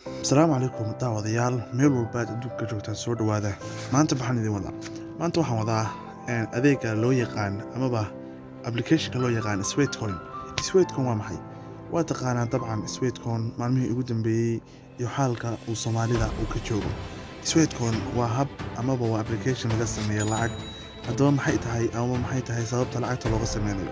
Asalaamu calaykum daawadayaal meel walba aad adduunka joogtaan soo dhawaada. Maanta waxaan idin wadaa waxaan wadaa adeega loo yaqaan amaba applicationka loo yaqaan Sweetcoin. Sweetcoin waa maxay? Waa taqaanaa dabcan Sweetcoin maalmihii ugu dambeeyay iyo xaalka uu Soomaalida uu ka joogo. Sweetcoin waa hab amaba waa application laga sameeyo lacag. Haddaba maxay tahay sababta lacagta looga sameynayo?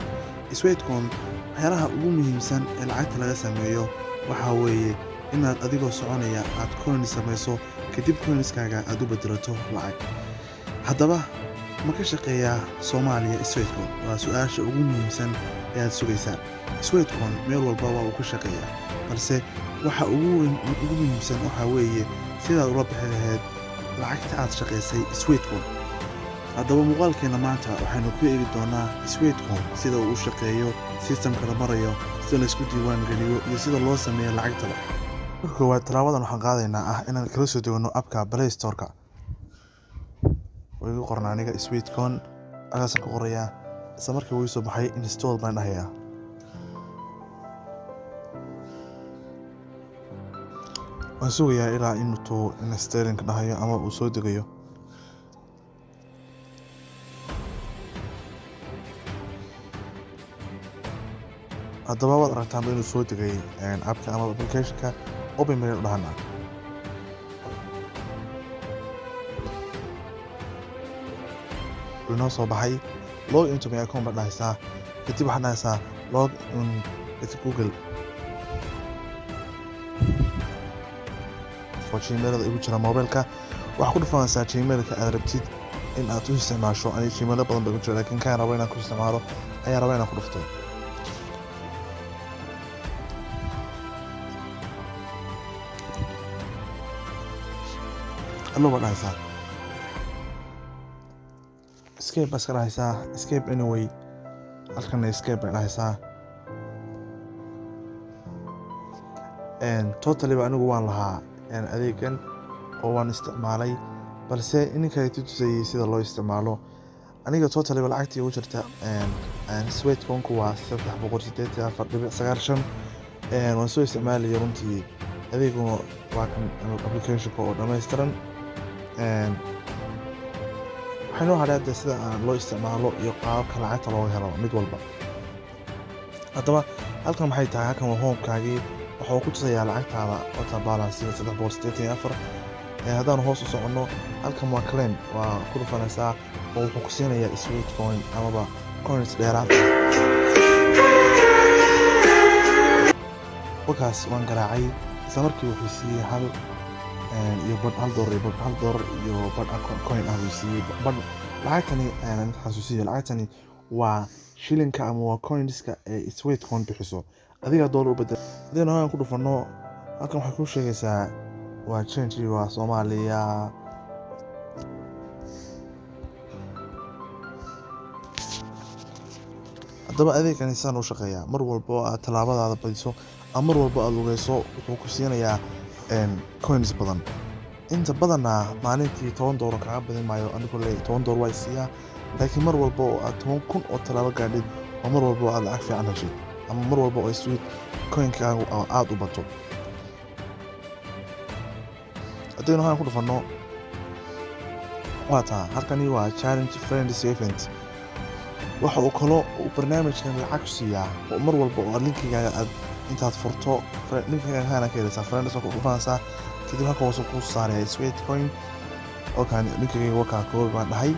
Sweetcoin waxyaalaha ugu muhiimsan ee lacagta laga sameeyo waxaa weeye inaad adigoo soconaya aad coin samayso kadib coinskaaga aad u bedelato lacag. Haddaba ma ka shaqeeyaa Soomaaliya Sweetcoin? Waa su'aasha ugu muhiimsan ee aad sugaysaan. Sweetcoin meel walba waa uu ka shaqeeyaa, balse waxa ugu muhiimsan waxaa weeye sidaad ula bixi lahayd lacagta aad shaqaysay Sweetcoin. Haddaba muuqaalkeena maanta waxaynu ku eegi doonaa Sweetcoin sida uu u shaqeeyo, systemka la marayo, sida la isku diiwaan geliyo iyo sida loo sameeyo lacagtaba. Marka koowaad talaabadan waxaan qaadaynaa inaan kala soo degno appka Play Store-ka. Way igu qornaa aniga Sweetcoin halkaasaan ku qorayaa, isla markii uu soo baxay install baan dhahayaa. Waan sugayaa ilaa intuu installing dhahayo ama uu soo degayo. Haddaba waad aragtaan inuu soo degay appka ama applicationka open menu dhahana. Inoo soo baxay log into my account baan dhahaysaa, kadib waxaad dhahaysaa log in with Google oo Gmail-da igu jira mobilka. Waxaad ku dhufanaysaa Gmail-ka aad rabtid in aad u isticmaasho. Aniga Gmail badan baa igu jira, laakiin kaan rabo inaan ku isticmaalo ayaa raba inaan ku dhufto. Allo baan dhahaysaa, escape baa iska dhahaysaa, escape anyway. Halkan escape baan dhahaysaa. Totally ba anigu waan lahaa adeegan oo waan isticmaalay, balse ininka ay tusayay sida loo isticmaalo. Aniga totally ba lacagtii ugu jirta Sweetcoin-ku waa 384.95. Waan soo isticmaalay runtii adeeguna waa kan application-ka oo dhammaystiran. Waxaynu hadda sida loo isticmaalo iyo qaabka lacagta loo helo mid walba. Haddaba halkan maxay tahay? Halkan waa home-kaagii. Waxa uu ku tusayaa lacagtaada total balance 384. Haddaan hoos u soconno, halkan waa claim, waa ku dhufanaysaa oo wuxuu ku siinayaa Sweetcoin amaba coins dheeraad ah. Wakaas waan garaacay, isla markii wuxuu siiyay $1 iyo badh coin ah uu siiyay. Lacagtani xasuusiyo, lacagtani waa shilinka ama waa coinska ee Sweetcoin bixiso. Adiga dollar u bedel. Hadii aan ku dhufano, halkan waxay ku sheegaysaa waa change waa Soomaaliya. Haddaba adeegani saan u shaqeeyaa. Mar walba oo aad talaabadaada badiso ama mar walba aad lugayso, wuxuu ku siinayaa coins badan. Inta badanna maalintii $10 kaga badin maayo. Anigu $10 waa siiyaa, laakiin mar walba oo aad 10,000 oo talaabo gaadhid oo mar walba oo aad lacag fiican heshid ama mar walba oo Sweetcoin-kaagu aad u bato. Haddii aan ku dhufano, waa taa halkani waa challenge friends event. Waxa uu kalo barnaamijkan lacag siiyaa oo mar walba oo linkigaaga aad intaad furto linkigaaga ka helaysaa friends ku dhufanaysaa, kadib halka uu ku saaraya Sweetcoin oo kan linkigaaga waa koob baan dhahay.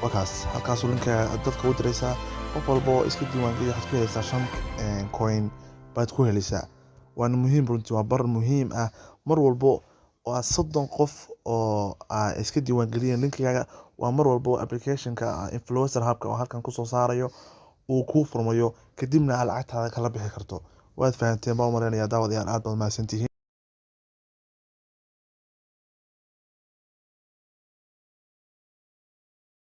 Wakaas halkaas linkigaaga aad dadka u diraysaa. Qof walba oo iska diiwaan geliyo waxaad ku helaysaa 5 coin baad ku helaysaa. Waana muhiim runtii, waa bar muhiim ah. Mar walba oo aad 30 qof oo iska diiwaan geliyeen linkigaaga, waa mar walba oo application-ka influencer hubka oo halkan ku soo saarayo uu ku furmayo, kadibna aad lacagtaada kala bixi karto. Waad fahanteen baan u maleynayaa daawadayaal, aad baad mahadsantihiin.